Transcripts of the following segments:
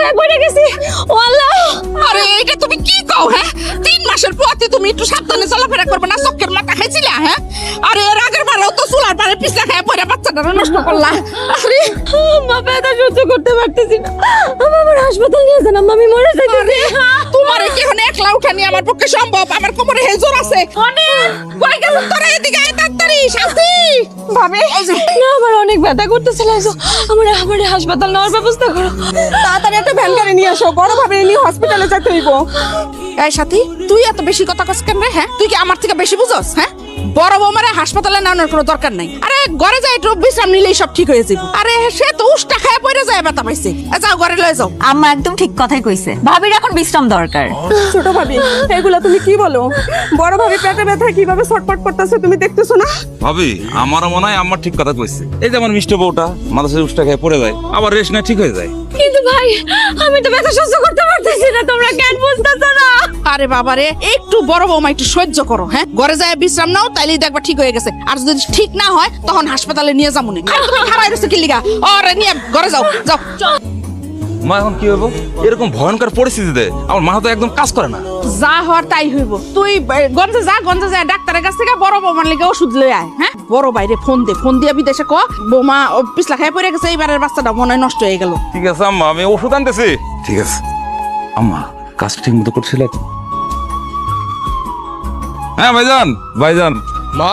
জায়গায় পড়ে গেছি। ও আল্লাহ! আরে এটা তুমি কি কও? হ্যাঁ, 3 মাসের পথে তুমি একটু সাবধানে চলাফেরা করবে না? চক্কের মাথা খাইছিলা? হ্যাঁ, আরে এর আগের বারেও তো চুলার পারে পিছলা খায় পরে বাচ্চাটা নষ্ট করলা। আরে আম্মা, ব্যথা সহ্য করতে পারতেছি না। আমার হাসপাতাল নিয়ে যান আম্মা, আমি মরে যাইতেছি। তোমার কি এখন একলা উঠানি আমার পক্ষে সম্ভব? আমার কোমরে হেজর আছে। অনেক কই গেল তোরা? এদিকে আয় তাড়াতাড়ি। শান্তি ভাবে না, আমার অনেক ব্যথা করতেছে। লাইছো, আমার হাসপাতাল নেওয়ার ব্যবস্থা করো। তাড়াতাড়ি একটা ভ্যান গাড়ি নিয়ে আসো, বড় ভাবে নিয়ে হসপিটালে যেতে হইব। এই সাথী, তুই এত বেশি কথা কস কেন রে? হ্যাঁ, তুই কি আমার থেকে বেশি বুঝছস? হ্যাঁ, বড় বৌমারে হাসপাতালে নেওয়ার কোনো দরকার নাই। আরে ঘরে যাই একটু বিশ্রাম নিলেই সব ঠিক হয়ে যাবে। আরে সে তো উষ্টা খায় পড়ে যায়, ব্যথা পাইছে। যাও ঘরে লয়ে যাও। আম্মা একদম ঠিক কথাই কইছে, ভাবির এখন বিশ্রাম দরকার। ছোট ভাবি, এগুলা তুমি কি বলো? বড় ভাবি পেটে ব্যথা কিভাবে ছটফট করতেছে তুমি দেখতেছো না? ভাবি আমারও মনে হয় আমার ঠিক কথা কইছে। এই যে আমার মিষ্টি বউটা মাথায় উষ্টা খেয়ে পড়ে যায়, আবার রেস্ট নেয় ঠিক হয়ে যায়। কিন্তু ভাই, আমি তো ব্যথা সহ্য করতে পারতেছি না। তোমরা কেন বুঝতেছো না? আরে বাবারে, একটু বড় বৌমা একটু সহ্য করো। হ্যাঁ, ঘরে যায় বিশ্রাম নাও, তাইলেই দেখবা ঠিক হয়ে গেছে। আর যদি ঠিক না হয় তখন হাসপাতালে নিয়ে যাবো না। আর তুমি খারাপ রয়েছে কি লিগা? ওরে নিয়ে ঘরে যাও, যাও। মা এখন কি হইব? এরকম ভয়ঙ্কর পরিস্থিতিতে আমার মাথা তো একদম কাজ করে না। যা হওয়ার তাই হইব। তুই গঞ্জে যা ডাক্তারের কাছ থেকে বড় বৌমার লিগে ওষুধ লই আয়। হ্যাঁ, বড় বাইরে ফোন দিয়ে বিদেশে ক বৌমা পিছলা খাই পড়ে গেছে, এইবারের বাচ্চাটা মনে হয় নষ্ট হয়ে গেল। ঠিক আছে আম্মা, আমি ওষুধ আনতেছি। ঠিক আছে আম্মা, কাজ ঠিক মতো করছিল তো? হ্যাঁ ভাইজান। মা,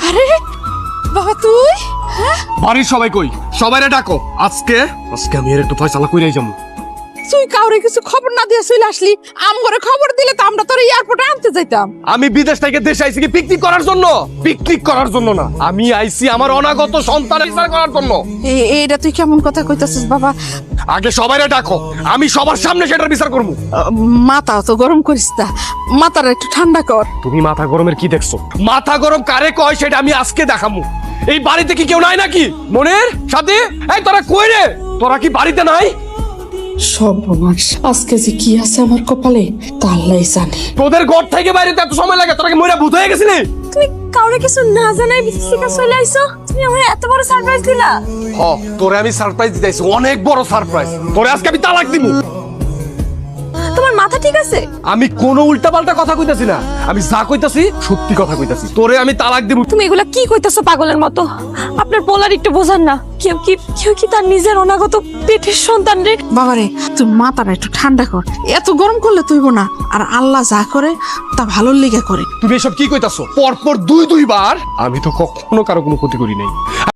আরে বাবা, তুই? বাড়ির সবাই কই? সবাইরে ডাকো। আজকে আমি এর একটু ফয়সালা কইরাই যাবো। তুই কাউরে কিছু খবর না দিয়ে চলে আসলি। আমগরে খবর দিলে তো আমরা তোর এয়ারপোর্টে আনতে যাইতাম। আমি বিদেশ থেকে দেশে আইছি কি পিকনিক করার জন্য না। আমি আইছি আমার অনাগত সন্তানের বিচার করার জন্য। এইটা তুই কেমন কথা কইতাছিস বাবা? আগে সবাইরে ডাকো, আমি সবার সামনে সেটার বিচার করবো। মাথা তো গরম করিস না, মাথাটা একটু ঠান্ডা কর। তুমি মাথা গরমের কি দেখছো? মাথা গরম কারে কয় সেটা আমি আজকে দেখামু। এই বাড়িতে কি কেউ নাই নাকি? মনের সাথে এই তোরা কই রে? তোরা কি বাড়িতে নাই? সর্বনাশ, আজকে যে কি আছে আমার কপালে তা আল্লাহই জানে। তোদের ঘর থেকে বাইরেতে এত সময় লাগে? তোরা কি মইরা ভূত হয়ে গেছিলি? তুমি কাউরে কিছু না জানাই বিদেশ থেকে চলে আইছো? তুমি আমার এত বড় সারপ্রাইজ দিলা। তোরে আমি সারপ্রাইজ দিতেছি, অনেক বড় সারপ্রাইজ। তোরে আজকে আমি তালাক দিব। তোমার মাথা ঠিক আছে? আমি কোনো উল্টাপাল্টা কথা কইতাছি না, আমি যা কইতাছি সত্যি কথা কইতাছি। তোরে আমি তালাক দিব। তুমি এগুলা কি কইতাছো পাগলের মতো? আপনার পোলার একটু বোঝান না। কেউ কি তার নিজের অনাগত পেটের সন্তান রে? বাবারে, তুই মাথাটা একটু ঠান্ডা কর। এত গরম করলে তুইব না। আর আল্লাহ যা করে তা ভালোর লিগে করে। তুমি এসব কি কইতাছো? পরপর দুইবার। আমি তো কখনো কারো কোনো ক্ষতি করি নাই।